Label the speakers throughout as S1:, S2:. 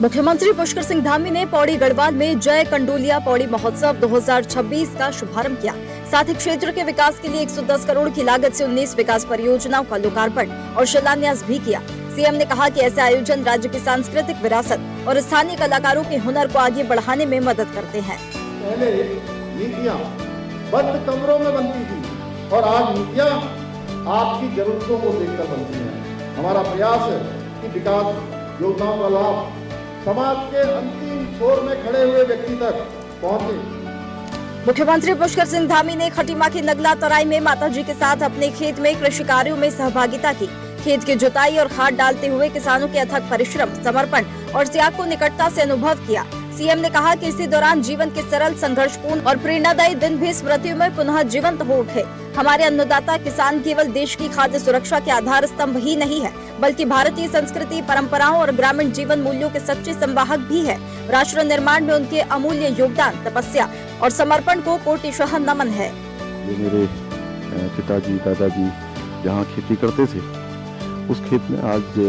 S1: मुख्यमंत्री पुष्कर सिंह धामी ने पौड़ी गढ़वाल में जय कंडोलिया पौड़ी महोत्सव 2026 का शुभारंभ किया। साथ ही क्षेत्र के विकास के लिए 110 करोड़ की लागत से 19 विकास परियोजनाओं का लोकार्पण और शिलान्यास भी किया। सीएम ने कहा कि ऐसे आयोजन राज्य की सांस्कृतिक विरासत और स्थानीय कलाकारों के हुनर को आगे बढ़ाने में मदद करते हैं।
S2: पहले नीतियाँ बंद कमरों में बनती थी और आज नीतियाँ आपकी जरूरतों को देखकर बनती हैं। हमारा प्रयास है कि विकास योजनाओं का लाभ समाज के अंतिम छोर में खड़े हुए व्यक्ति तक पहुंचे।
S1: मुख्यमंत्री पुष्कर सिंह धामी ने खटीमा की नगला तराई में माताजी के साथ अपने खेत में कृषि कार्यों में सहभागिता की। खेत की जुताई और खाद डालते हुए किसानों के अथक परिश्रम, समर्पण और त्याग को निकटता से अनुभव किया। सीएम ने कहा कि इसी दौरान जीवन के सरल, संघर्षपूर्ण और प्रेरणादायी दिन भी स्मृतियों में पुनः जीवंत हो उठे। हमारे अन्नदाता किसान केवल देश की खाद्य सुरक्षा के आधार स्तंभ ही नहीं है, बल्कि भारतीय संस्कृति, परंपराओं और ग्रामीण जीवन मूल्यों के सच्चे संवाहक भी है। राष्ट्र निर्माण में उनके अमूल्य योगदान, तपस्या और समर्पण को कोटिशः नमन है।
S3: ये मेरे पिताजी, दादाजी जहाँ खेती करते थे, उस खेत में आज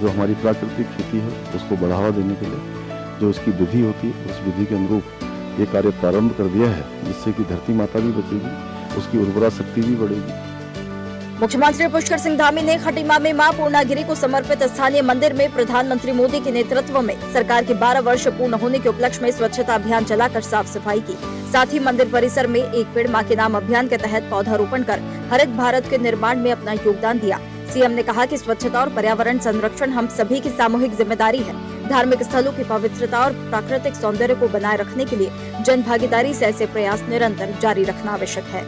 S3: जो हमारी प्राकृतिक खेती है उसको बढ़ावा देने के लिए जो उसकी विधि होती है, उस विधि के अनुरूप ये कार्य प्रारंभ कर दिया है, जिससे कि धरती माता भी बचेगी, उसकी उर्वरा शक्ति भी बढ़ेगी।
S1: मुख्यमंत्री पुष्कर सिंह धामी ने खटीमा में मां पूर्णागिरी को समर्पित स्थानीय मंदिर में प्रधानमंत्री मोदी के नेतृत्व में सरकार के 12 वर्ष पूर्ण होने के उपलक्ष्य में स्वच्छता अभियान चलाकर साफ सफाई की। साथ ही मंदिर परिसर में एक पेड़ मां के नाम अभियान के तहत पौधारोपण कर हरित भारत के निर्माण में अपना योगदान दिया। सीएम ने कहा कि स्वच्छता और पर्यावरण संरक्षण हम सभी की सामूहिक जिम्मेदारी है। धार्मिक स्थलों की पवित्रता और प्राकृतिक सौंदर्य को बनाए रखने के लिए जन भागीदारी से ऐसे प्रयास निरंतर जारी रखना आवश्यक है।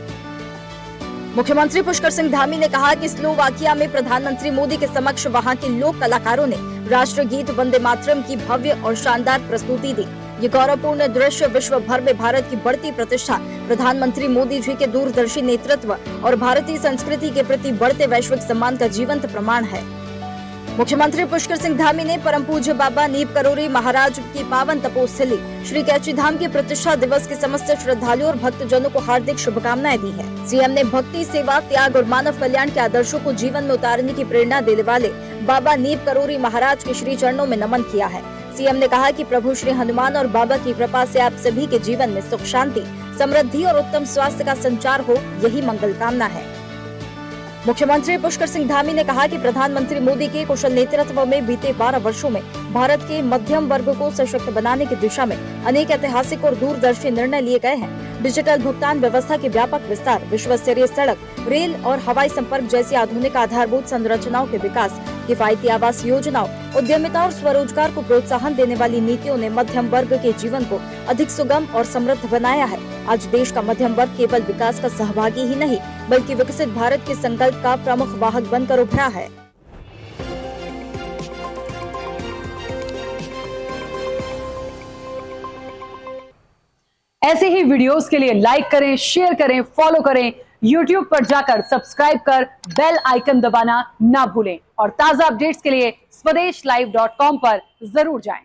S1: मुख्यमंत्री पुष्कर सिंह धामी ने कहा कि स्लोवाकिया में प्रधानमंत्री मोदी के समक्ष वहां के लोक कलाकारों ने राष्ट्रगीत वंदे मातरम की भव्य और शानदार प्रस्तुति दी। ये गौरवपूर्ण दृश्य विश्व भर में भारत की बढ़ती प्रतिष्ठा, प्रधानमंत्री मोदी जी के दूरदर्शी नेतृत्व और भारतीय संस्कृति के प्रति बढ़ते वैश्विक सम्मान का जीवंत प्रमाण है। मुख्यमंत्री पुष्कर सिंह धामी ने परम पूज्य बाबा नीप करोरी महाराज की पावन तपोस्थली श्री कैची धाम के प्रतिष्ठा दिवस के समस्त श्रद्धालुओं और भक्तजनों को हार्दिक शुभकामनाएं दी है। सीएम ने भक्ति, सेवा, त्याग और मानव कल्याण के आदर्शों को जीवन में उतारने की प्रेरणा देने वाले बाबा नीप करोरी महाराज के श्री चरणों में नमन किया है। सीएम ने कहा कि प्रभु श्री हनुमान और बाबा की कृपा से आप सभी के जीवन में सुख, शांति, समृद्धि और उत्तम स्वास्थ्य का संचार हो, यही मंगल कामना है। मुख्यमंत्री पुष्कर सिंह धामी ने कहा कि प्रधानमंत्री मोदी के कुशल नेतृत्व में बीते 12 वर्षों में भारत के मध्यम वर्ग को सशक्त बनाने की दिशा में अनेक ऐतिहासिक और दूरदर्शी निर्णय लिए गए हैं। डिजिटल भुगतान व्यवस्था के व्यापक विस्तार, विश्व स्तरीय सड़क, रेल और हवाई संपर्क जैसी आधुनिक आधारभूत संरचनाओं के विकास, किफायती आवास योजनाओं, उद्यमिता और स्वरोजगार को प्रोत्साहन देने वाली नीतियों ने मध्यम वर्ग के जीवन को अधिक सुगम और समृद्ध बनाया है। आज देश का मध्यम वर्ग केवल विकास का सहभागी ही नहीं, बल्कि विकसित भारत के संकल्प का प्रमुख वाहक बनकर उभरा है।
S4: ऐसे ही वीडियोस के लिए लाइक करें, शेयर करें, फॉलो करें। YouTube पर जाकर सब्सक्राइब कर बेल आइकन दबाना ना भूलें और ताजा अपडेट्स के लिए swedeshlive.com पर जरूर जाएं।